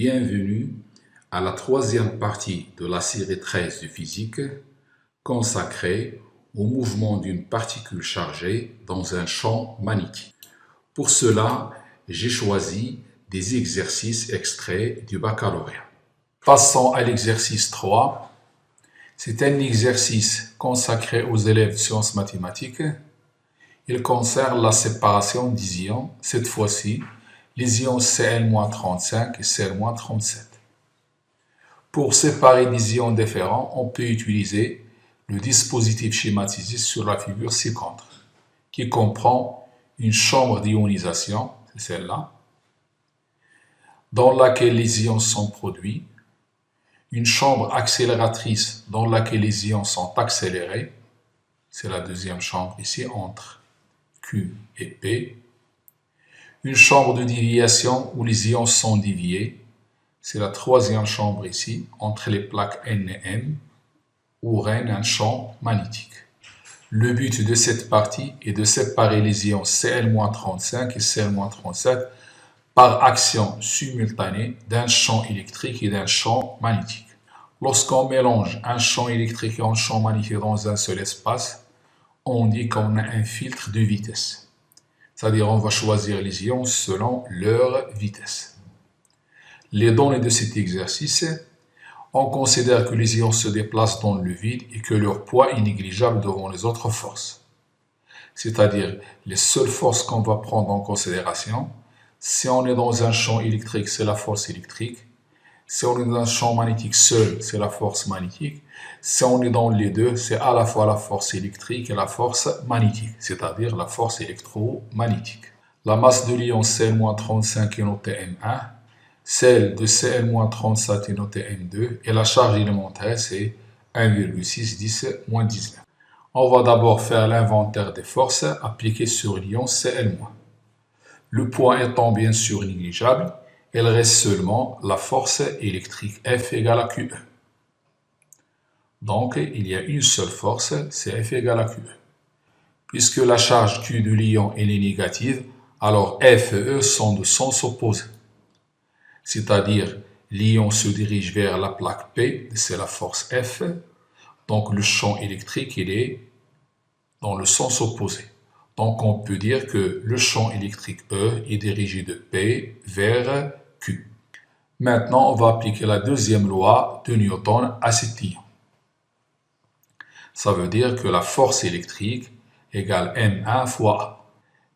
Bienvenue à la troisième partie de la série 13 de physique consacrée au mouvement d'une particule chargée dans un champ magnétique. Pour cela, j'ai choisi des exercices extraits du baccalauréat. Passons à l'exercice 3. C'est un exercice consacré aux élèves de sciences mathématiques. Il concerne la séparation des ions, cette fois-ci les ions Cl-35 et Cl-37. Pour séparer des ions différents, on peut utiliser le dispositif schématisé sur la figure ci-contre, qui comprend une chambre d'ionisation, c'est celle-là, dans laquelle les ions sont produits, une chambre accélératrice dans laquelle les ions sont accélérés, c'est la deuxième chambre ici entre Q et P, une chambre de déviation où les ions sont déviés, c'est la troisième chambre ici, entre les plaques N et M, où règne un champ magnétique. Le but de cette partie est de séparer les ions Cl-35 et Cl-37 par action simultanée d'un champ électrique et d'un champ magnétique. Lorsqu'on mélange un champ électrique et un champ magnétique dans un seul espace, on dit qu'on a un filtre de vitesse. C'est-à-dire on va choisir les ions selon leur vitesse. Les données de cet exercice, on considère que les ions se déplacent dans le vide et que leur poids est négligeable devant les autres forces. C'est-à-dire les seules forces qu'on va prendre en considération, si on est dans un champ électrique, c'est la force électrique. Si on est dans un champ magnétique seul, c'est la force magnétique. Si on est dans les deux, c'est à la fois la force électrique et la force magnétique, c'est-à-dire la force électromagnétique. La masse de l'ion Cl-35 est notée M1, celle de Cl-37 est notée M2 et la charge élémentaire c'est 1,610-19. On va d'abord faire l'inventaire des forces appliquées sur l'ion Cl-. Le poids étant bien sûr négligeable, il reste seulement la force électrique F égale à QE. Donc, il y a une seule force, c'est F égale à QE. Puisque la charge Q de l'ion est négative, alors F et E sont de sens opposé. C'est-à-dire, l'ion se dirige vers la plaque P, c'est la force F. Donc, le champ électrique, il est dans le sens opposé. Donc, on peut dire que le champ électrique E est dirigé de P vers Q. Maintenant, on va appliquer la deuxième loi de Newton à cet ion. Ça veut dire que la force électrique égale M1 fois A.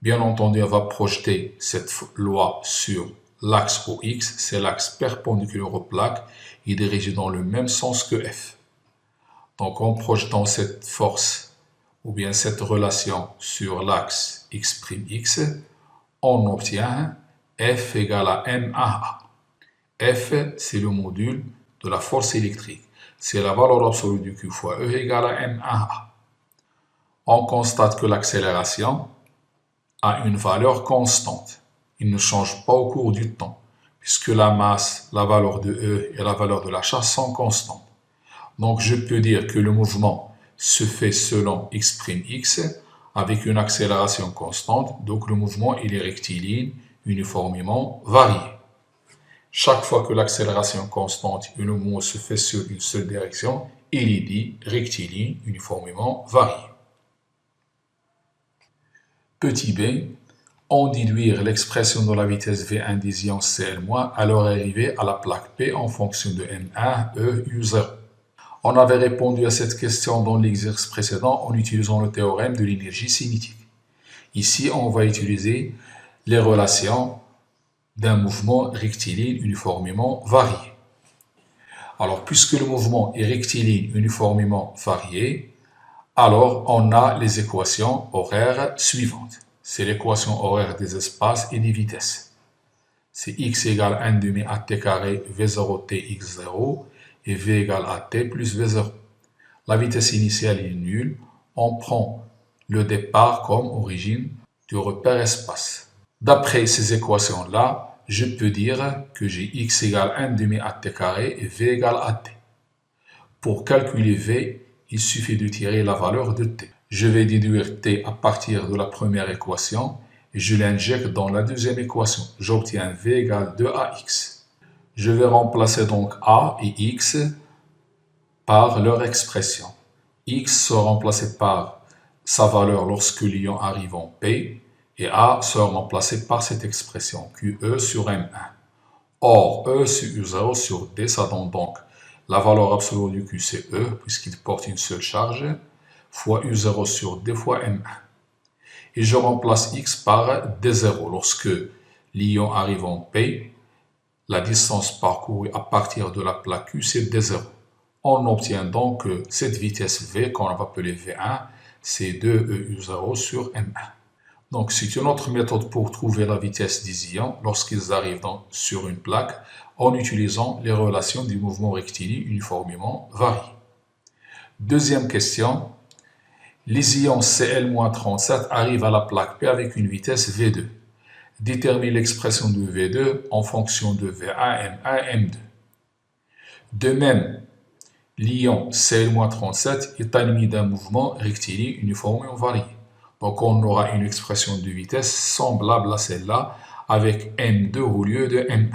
Bien entendu, on va projeter cette loi sur l'axe OX, c'est l'axe perpendiculaire aux plaques, et dirigé dans le même sens que F. Donc, en projetant cette force, ou bien cette relation sur l'axe X', on obtient F égale à M1A. F, c'est le module de la force électrique. C'est la valeur absolue du Q fois E égale à M1A. On constate que l'accélération a une valeur constante. Il ne change pas au cours du temps, puisque la masse, la valeur de E et la valeur de la charge sont constantes. Donc je peux dire que le mouvement se fait selon X', avec une accélération constante, donc le mouvement il est rectiligne, uniformément varié. Chaque fois que l'accélération constante et le mouvement se fait sur une seule direction, il est dit rectiligne, uniformément varié. Petit b, on déduire l'expression de la vitesse V1 des ions Cl- à leur arrivée à la plaque P en fonction de M1, E, U0. On avait répondu à cette question dans l'exercice précédent en utilisant le théorème de l'énergie cinétique. Ici, on va utiliser les relations d'un mouvement rectiligne uniformément varié. Alors, puisque le mouvement est rectiligne uniformément varié, alors on a les équations horaires suivantes. C'est l'équation horaire des espaces et des vitesses. C'est x égale 1 demi à t carré v0t x0 et v égale à t plus v0. La vitesse initiale est nulle. On prend le départ comme origine du repère espace. D'après ces équations-là, je peux dire que j'ai x égale 1 demi à t carré et v égale à t. Pour calculer v, il suffit de tirer la valeur de t. Je vais déduire t à partir de la première équation et je l'injecte dans la deuxième équation. J'obtiens v égale 2ax. Je vais remplacer donc A et X par leur expression. X sera remplacé par sa valeur lorsque l'ion arrive en P et A sera remplacé par cette expression QE sur M1. Or, E sur U0 sur D, ça donne donc la valeur absolue du Q, c'est E, puisqu'il porte une seule charge, fois U0 sur D fois M1. Et je remplace X par D0. Lorsque l'ion arrive en P, la distance parcourue à partir de la plaque Q, c'est D0. On obtient donc que cette vitesse V, qu'on va appeler V1, c'est 2EU0 sur M1. Donc, c'est une autre méthode pour trouver la vitesse des ions lorsqu'ils arrivent sur une plaque en utilisant les relations du mouvement rectiligne uniformément variées. Deuxième question. Les ions Cl-37 arrivent à la plaque P avec une vitesse V2. Détermine l'expression de V2 en fonction de V1, M1 et M2. De même, l'ion Cl-37 est animé d'un mouvement rectiligne uniformément varié. Donc on aura une expression de vitesse semblable à celle-là avec M2 au lieu de M1.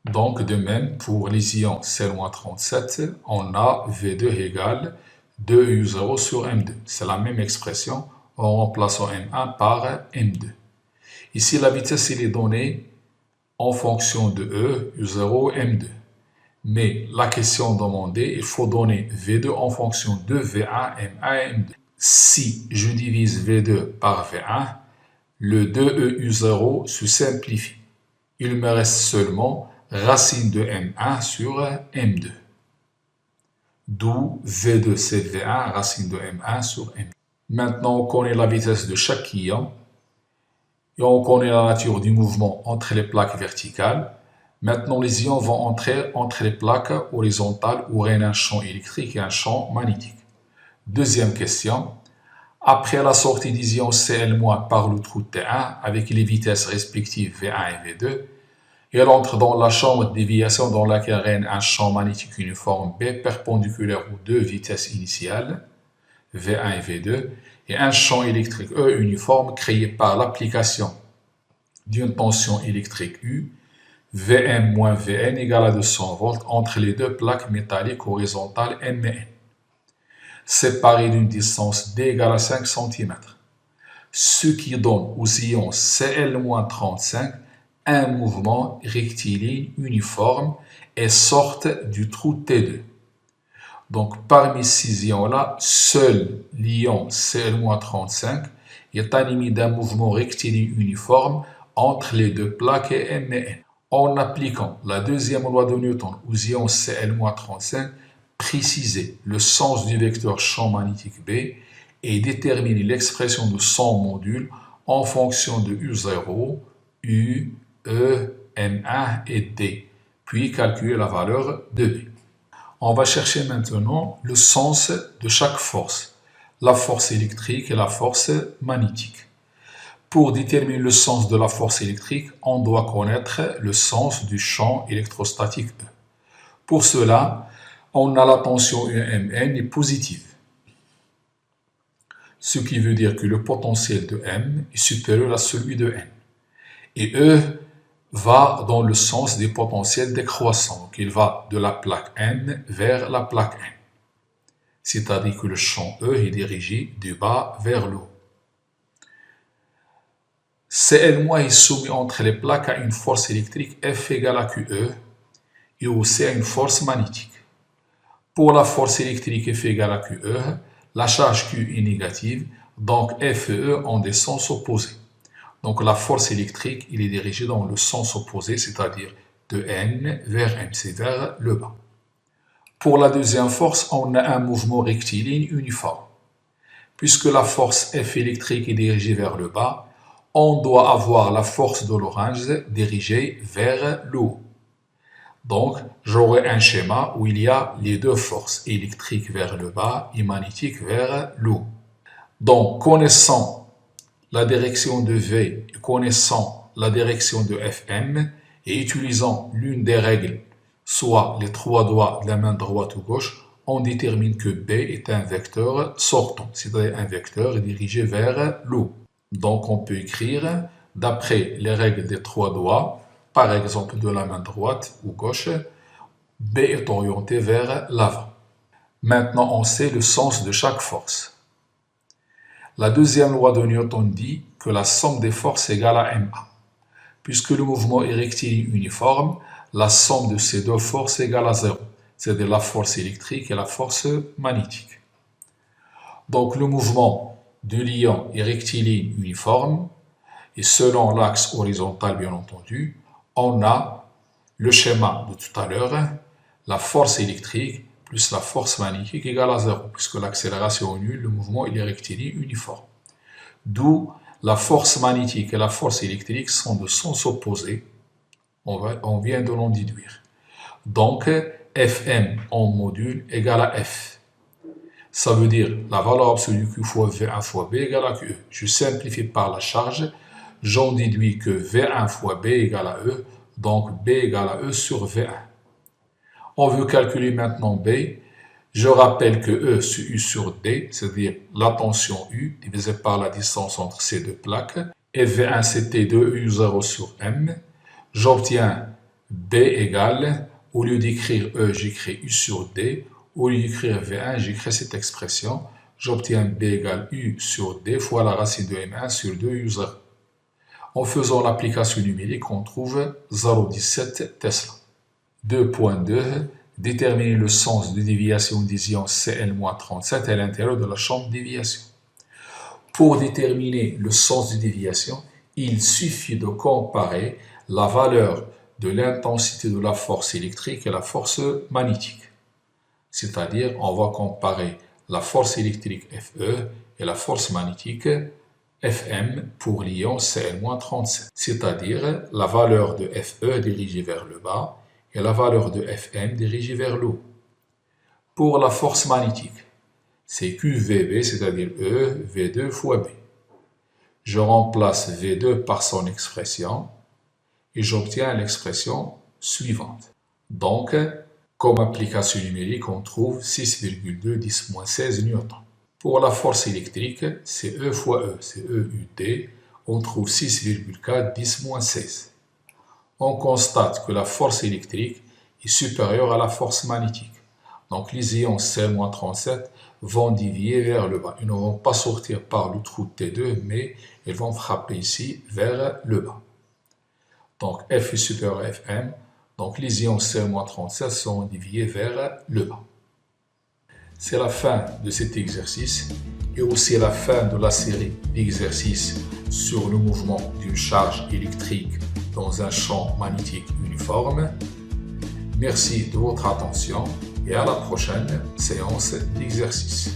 Donc de même, pour les ions Cl-37, on a V2 égale 2U0 sur M2. C'est la même expression en remplaçant M1 par M2. Ici, la vitesse est donnée en fonction de E, U0, M2. Mais la question demandée, il faut donner V2 en fonction de V1, M1 et M2. Si je divise V2 par V1, le 2EU0 se simplifie. Il me reste seulement racine de M1 sur M2. D'où V2 c'est V1, racine de M1 sur M2. Maintenant, on connaît la vitesse de chaque ion et on connaît la nature du mouvement entre les plaques verticales. Maintenant, les ions vont entrer entre les plaques horizontales où règne un champ électrique et un champ magnétique. Deuxième question. Après la sortie des ions Cl- par le trou T1 avec les vitesses respectives V1 et V2, elle entre dans la chambre de déviation dans laquelle règne un champ magnétique uniforme B perpendiculaire aux deux vitesses initiales, V1 et V2, et un champ électrique E uniforme créé par l'application d'une tension électrique U, Vm moins Vn égale à 200 volts entre les deux plaques métalliques horizontales M et N, séparées d'une distance d égale à 5 cm, ce qui donne aux ions Cl-35 un mouvement rectiligne uniforme et sortent du trou T2. Donc parmi ces ions-là, seul l'ion Cl-35 est animé d'un mouvement rectiligne uniforme entre les deux plaques M et N. En appliquant la deuxième loi de Newton aux ions Cl-35, préciser le sens du vecteur champ magnétique B et déterminer l'expression de son module en fonction de U0, U, E, M1 et D, puis calculer la valeur de B. On va chercher maintenant le sens de chaque force, la force électrique et la force magnétique. Pour déterminer le sens de la force électrique, on doit connaître le sens du champ électrostatique E. Pour cela, on a la tension Mn est positive, ce qui veut dire que le potentiel de M est supérieur à celui de N. Et E va dans le sens des potentiels décroissants, donc il va de la plaque N vers la plaque N. C'est-à-dire que le champ E est dirigé du bas vers le haut. Cl- est soumis entre les plaques à une force électrique F égale à QE et aussi à une force magnétique. Pour la force électrique F égale à QE, la charge Q est négative, donc F et E ont des sens opposés. Donc la force électrique, il est dirigée dans le sens opposé, c'est-à-dire de N vers M, c'est vers le bas. Pour la deuxième force, on a un mouvement rectiligne uniforme. Puisque la force F électrique est dirigée vers le bas, on doit avoir la force de l'orange dirigée vers le haut. Donc, j'aurai un schéma où il y a les deux forces, électriques vers le bas et magnétiques vers le haut. Donc, connaissant la direction de V et connaissant la direction de Fm et utilisant l'une des règles, soit les trois doigts de la main droite ou gauche, on détermine que B est un vecteur sortant, c'est-à-dire un vecteur dirigé vers le haut. Donc on peut écrire, d'après les règles des trois doigts, par exemple de la main droite ou gauche, B est orienté vers l'avant. Maintenant, on sait le sens de chaque force. La deuxième loi de Newton dit que la somme des forces est égale à ma. Puisque le mouvement est rectiligne uniforme, la somme de ces deux forces est égale à 0, c'est-à-dire la force électrique et la force magnétique. Donc le mouvement de l'ion est rectiligne uniforme, et selon l'axe horizontal bien entendu, on a le schéma de tout à l'heure, la force électrique plus la force magnétique égale à 0, puisque l'accélération est nulle, le mouvement il est rectiligne uniforme. D'où la force magnétique et la force électrique sont de sens opposés, on vient de l'en déduire. Donc, Fm en module égale à F. Ça veut dire la valeur absolue Q fois V1 fois B égale à QE. Je simplifie par la charge, j'en déduis que V1 fois B égale à E, donc B égale à E sur V1. On veut calculer maintenant B. Je rappelle que E c'est U sur D, c'est-à-dire la tension U divisée par la distance entre ces deux plaques. Et V1 c'était 2U0 sur M. J'obtiens B égale, au lieu d'écrire E, j'écris U sur D. Au lieu d'écrire V1, j'écris cette expression. J'obtiens B égale U sur D fois la racine de M1 sur 2U0. En faisant l'application numérique, on trouve 0,17 Tesla. 2.2. Déterminer le sens de déviation des ions Cl-37 à l'intérieur de la chambre de déviation. Pour déterminer le sens de déviation, il suffit de comparer la valeur de l'intensité de la force électrique et la force magnétique. C'est-à-dire, on va comparer la force électrique Fe et la force magnétique Fm pour l'ion Cl-37. C'est-à-dire, la valeur de Fe dirigée vers le bas et la valeur de Fm dirigée vers le haut. Pour la force magnétique, c'est QVB, c'est-à-dire E, V2 fois B. Je remplace V2 par son expression et j'obtiens l'expression suivante. Donc, comme application numérique, on trouve 6,2 10-16 newtons. Pour la force électrique, c'est E fois E, c'est EUT, on trouve 6,4 10-16. On constate que la force électrique est supérieure à la force magnétique. Donc les ions Cl-37 vont dévier vers le bas. Ils ne vont pas sortir par le trou T2, mais ils vont frapper ici vers le bas. Donc F est supérieur à Fm, donc les ions Cl-37 seront déviés vers le bas. C'est la fin de cet exercice et aussi la fin de la série d'exercices sur le mouvement d'une charge électrique dans un champ magnétique uniforme. Merci de votre attention et à la prochaine séance d'exercice.